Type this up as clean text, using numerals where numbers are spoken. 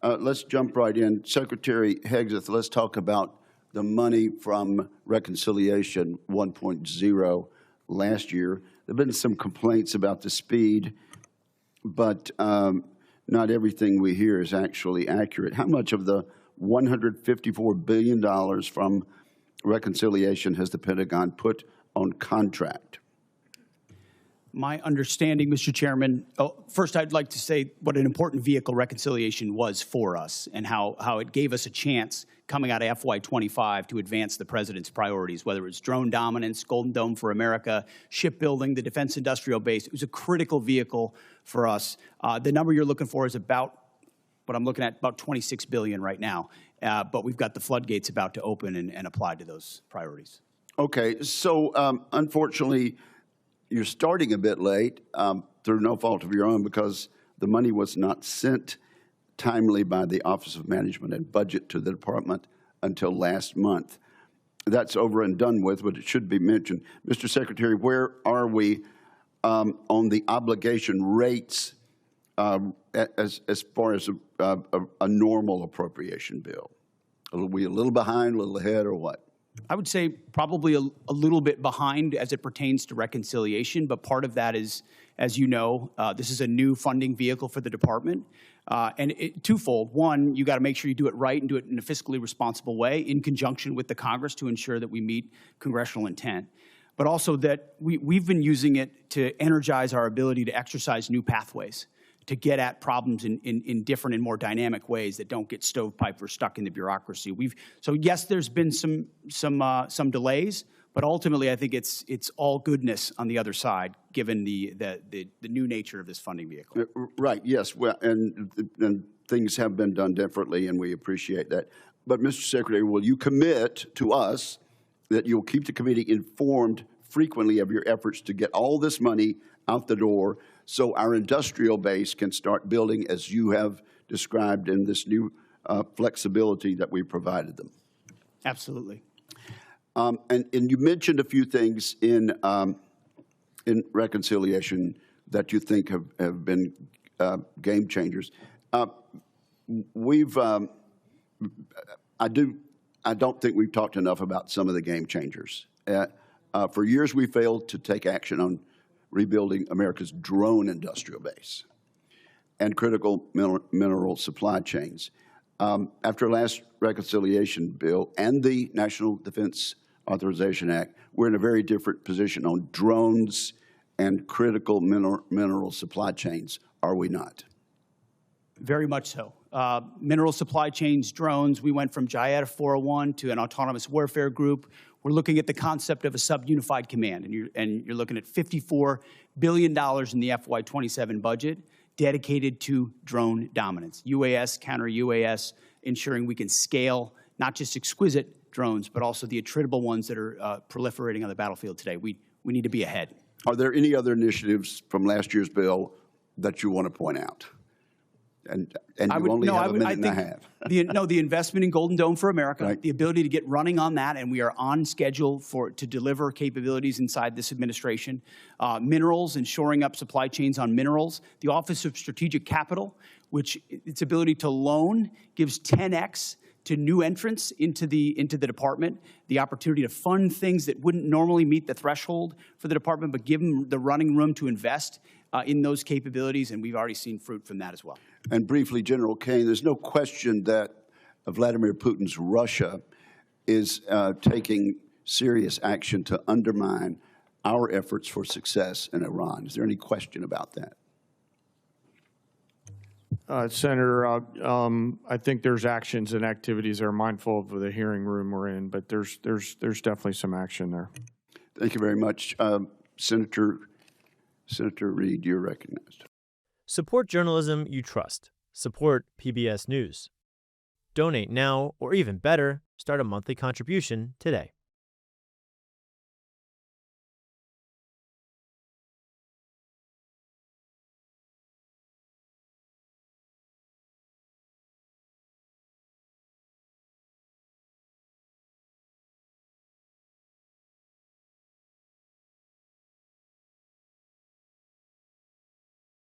Let's jump right in. Secretary Hegseth, let's talk about the money from Reconciliation 1.0 last year. There have been some complaints about the speed, but not everything we hear is actually accurate. How much of the $154 billion from Reconciliation has the Pentagon put on contract? My understanding, Mr. Chairman, first I'd like to say what an important vehicle Reconciliation was for us and how it gave us a chance coming out of FY25 to advance the President's priorities, whether it's drone dominance, Golden Dome for America, shipbuilding, the defense industrial base. It was a critical vehicle for us. The number you're looking for is about what I'm looking at, about $26 billion right now. But we've got the floodgates about to open and apply to those priorities. Okay, so unfortunately, you're starting a bit late through no fault of your own because the money was not sent timely by the Office of Management and Budget to the department until last month. That's over and done with, but it should be mentioned. Mr. Secretary, where are we on the obligation rates as far as a normal appropriation bill? Are we a little behind, a little ahead, or what? I would say probably a little bit behind as it pertains to Reconciliation, but part of that is, as you know, this is a new funding vehicle for the department. And twofold. One, you got to make sure you do it right and do it in a fiscally responsible way in conjunction with the Congress to ensure that we meet congressional intent. But also that we've been using it to energize our ability to exercise new pathways, to get at problems in different and more dynamic ways that don't get stovepiped or stuck in the bureaucracy. So yes, there's been some delays, but ultimately I think it's all goodness on the other side, given the new nature of this funding vehicle. Right. Yes. Well, and things have been done differently, and we appreciate that. But Mr. Secretary, will you commit to us that you'll keep the committee informed frequently of your efforts to get all this money out the door so our industrial base can start building as you have described in this new flexibility that we provided them? Absolutely. And you mentioned a few things in Reconciliation that you think have been game changers. I don't think we've talked enough about some of the game changers. For years, we failed to take action on rebuilding America's drone industrial base and critical mineral supply chains. After last Reconciliation bill and the National Defense Authorization Act, we're in a very different position on drones and critical mineral supply chains, are we not? Very much so. Mineral supply chains, drones, we went from JIATA 401 to an autonomous warfare group. We're looking at the concept of a sub-unified command, and you're looking at $54 billion in the FY27 budget dedicated to drone dominance, UAS, counter-UAS, ensuring we can scale not just exquisite drones, but also the attritable ones that are proliferating on the battlefield today. We need to be ahead. Are there any other initiatives from last year's bill that you want to point out? And you only have a minute and a half. The investment in Golden Dome for America, right. The ability to get running on that, and we are on schedule to deliver capabilities inside this administration. Minerals and shoring up supply chains on minerals. The Office of Strategic Capital, which its ability to loan gives 10x to new entrants into the department, the opportunity to fund things that wouldn't normally meet the threshold for the department, but give them the running room to invest in those capabilities, and we've already seen fruit from that as well. And briefly, General Caine, there's no question that Vladimir Putin's Russia is taking serious action to undermine our efforts for success in Iran. Is there any question about that? Senator, I think there's actions and activities that are mindful of the hearing room we're in, but there's definitely some action there. Thank you very much. Senator Reed, you're recognized. Support journalism you trust. Support PBS News. Donate now, or even better, start a monthly contribution today.